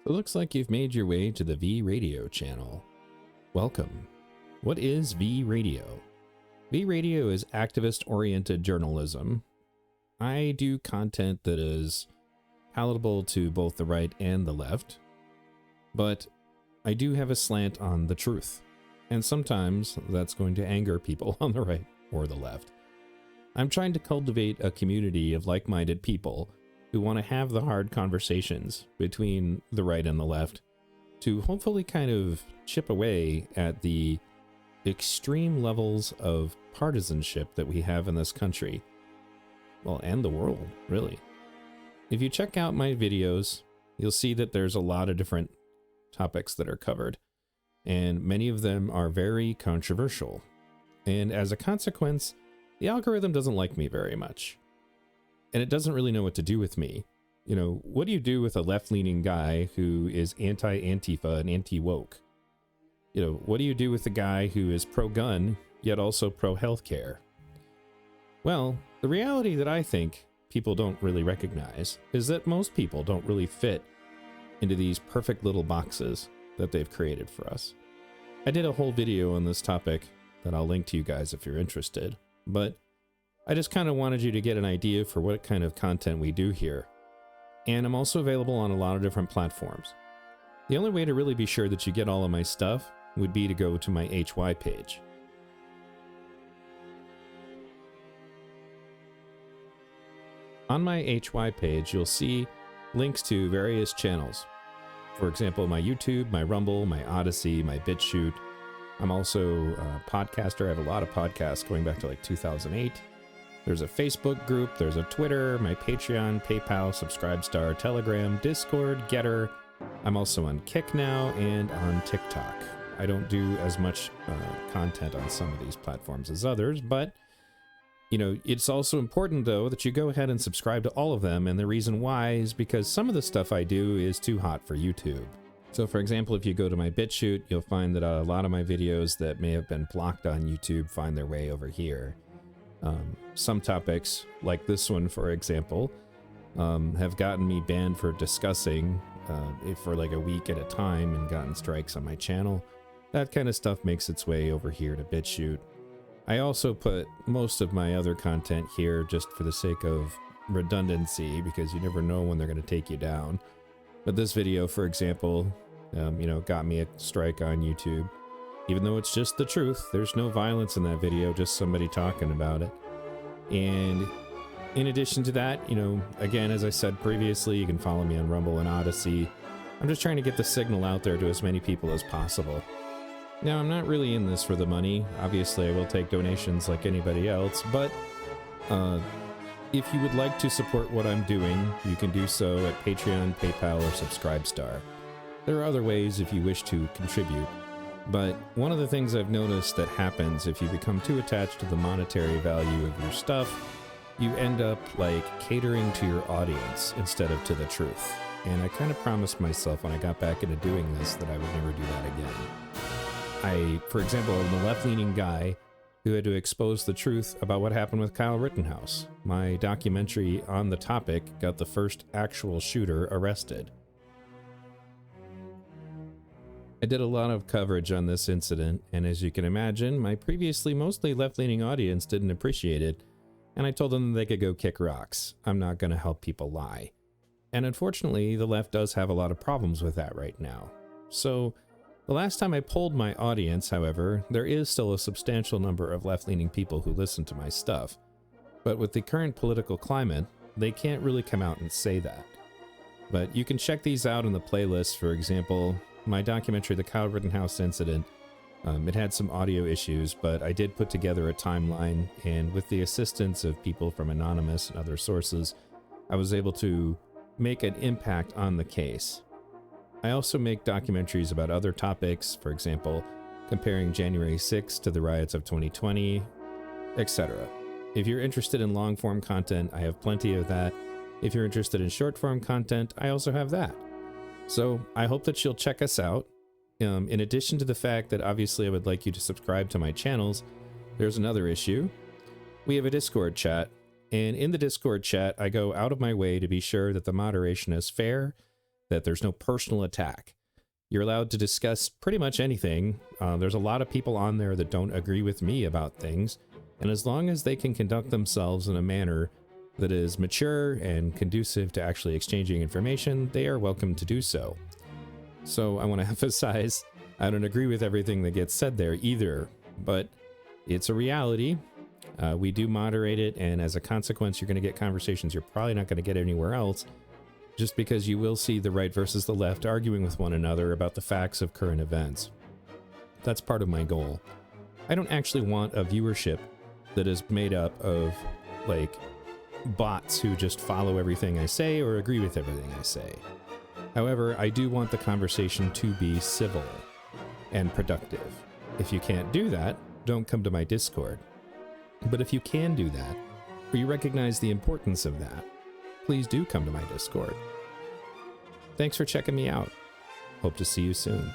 It looks like you've made your way to the V Radio channel. Welcome. What is V Radio? V Radio is activist-oriented journalism. I do content that is palatable to both the right and the left, but I do have a slant on the truth, and sometimes that's going to anger people on the right or the left. I'm trying to cultivate a community of like-minded people who want to have the hard conversations between the right and the left to hopefully kind of chip away at the extreme levels of partisanship that we have in this country. Well, and the world, really. If you check out my videos, you'll see that there's a lot of different topics that are covered, and many of them are very controversial. And as a consequence, the algorithm doesn't like me very much. And it doesn't really know what to do with me. You know, what do you do with a left-leaning guy who is anti-Antifa and anti-woke? You know, what do you do with the guy who is pro-gun, yet also pro-healthcare? Well, the reality that I think people don't really recognize is that most people don't really fit into these perfect little boxes that they've created for us. I did a whole video on this topic that I'll link to you guys if you're interested, but I just kind of wanted you to get an idea for what kind of content we do here. And I'm also available on a lot of different platforms. The only way to really be sure that you get all of my stuff would be to go to my HY page. On my HY page, you'll see links to various channels. For example, my YouTube, my Rumble, my Odyssey, my BitChute. I'm also a podcaster. I have a lot of podcasts going back to like 2008. There's a Facebook group, there's a Twitter, my Patreon, PayPal, Subscribestar, Telegram, Discord, Getter. I'm also on Kick now and on TikTok. I don't do as much content on some of these platforms as others, but you know, it's also important though that you go ahead and subscribe to all of them, and the reason why is because some of the stuff I do is too hot for YouTube. So for example, if you go to my BitChute, you'll find that a lot of my videos that may have been blocked on YouTube find their way over here. Some topics, like this one for example, have gotten me banned for discussing for like a week at a time and gotten strikes on my channel. That kind of stuff makes its way over here to BitChute. I also put most of my other content here just for the sake of redundancy, because you never know when they're going to take you down. But this video, for example, you know, got me a strike on YouTube. Even though it's just the truth, there's no violence in that video, just somebody talking about it. And in addition to that, you know, again, as I said previously, you can follow me on Rumble and Odyssey. I'm just trying to get the signal out there to as many people as possible. Now, I'm not really in this for the money. Obviously, I will take donations like anybody else, but if you would like to support what I'm doing, you can do so at Patreon, PayPal, or Subscribestar. There are other ways if you wish to contribute. But one of the things I've noticed that happens if you become too attached to the monetary value of your stuff, you end up like catering to your audience instead of to the truth. And I kind of promised myself when I got back into doing this that I would never do that again. For example, I'm a left-leaning guy who had to expose the truth about what happened with Kyle Rittenhouse. My documentary on the topic got the first actual shooter arrested. I did a lot of coverage on this incident, and as you can imagine, my previously mostly left-leaning audience didn't appreciate it, and I told them they could go kick rocks. I'm not going to help people lie. And unfortunately, the left does have a lot of problems with that right now. So, the last time I polled my audience, however, there is still a substantial number of left-leaning people who listen to my stuff. But with the current political climate, they can't really come out and say that. But you can check these out in the playlist. For example, my documentary, The Kyle Rittenhouse Incident, it had some audio issues, but I did put together a timeline, and with the assistance of people from Anonymous and other sources, I was able to make an impact on the case. I also make documentaries about other topics, for example, comparing January 6th to the riots of 2020, etc. If you're interested in long-form content, I have plenty of that. If you're interested in short-form content, I also have that. So I hope that you'll check us out. In addition to the fact that obviously I would like you to subscribe to my channels, there's another issue. We have a Discord chat, and in the Discord chat, I go out of my way to be sure that the moderation is fair that there's no personal attack. You're allowed to discuss pretty much anything. There's a lot of people on there that don't agree with me about things, and as long as they can conduct themselves in a manner that is mature and conducive to actually exchanging information, they are welcome to do so. So I want to emphasize, I don't agree with everything that gets said there either, but it's a reality. We do moderate it, and as a consequence, you're going to get conversations you're probably not going to get anywhere else, just because you will see the right versus the left arguing with one another about the facts of current events. That's part of my goal. I don't actually want a viewership that is made up of, like, bots who just follow everything I say or agree with everything I say. However, I do want the conversation to be civil and productive. If you can't do that, don't come to my Discord. But if you can do that, or you recognize the importance of that, please do come to my Discord. Thanks for checking me out. Hope to see you soon.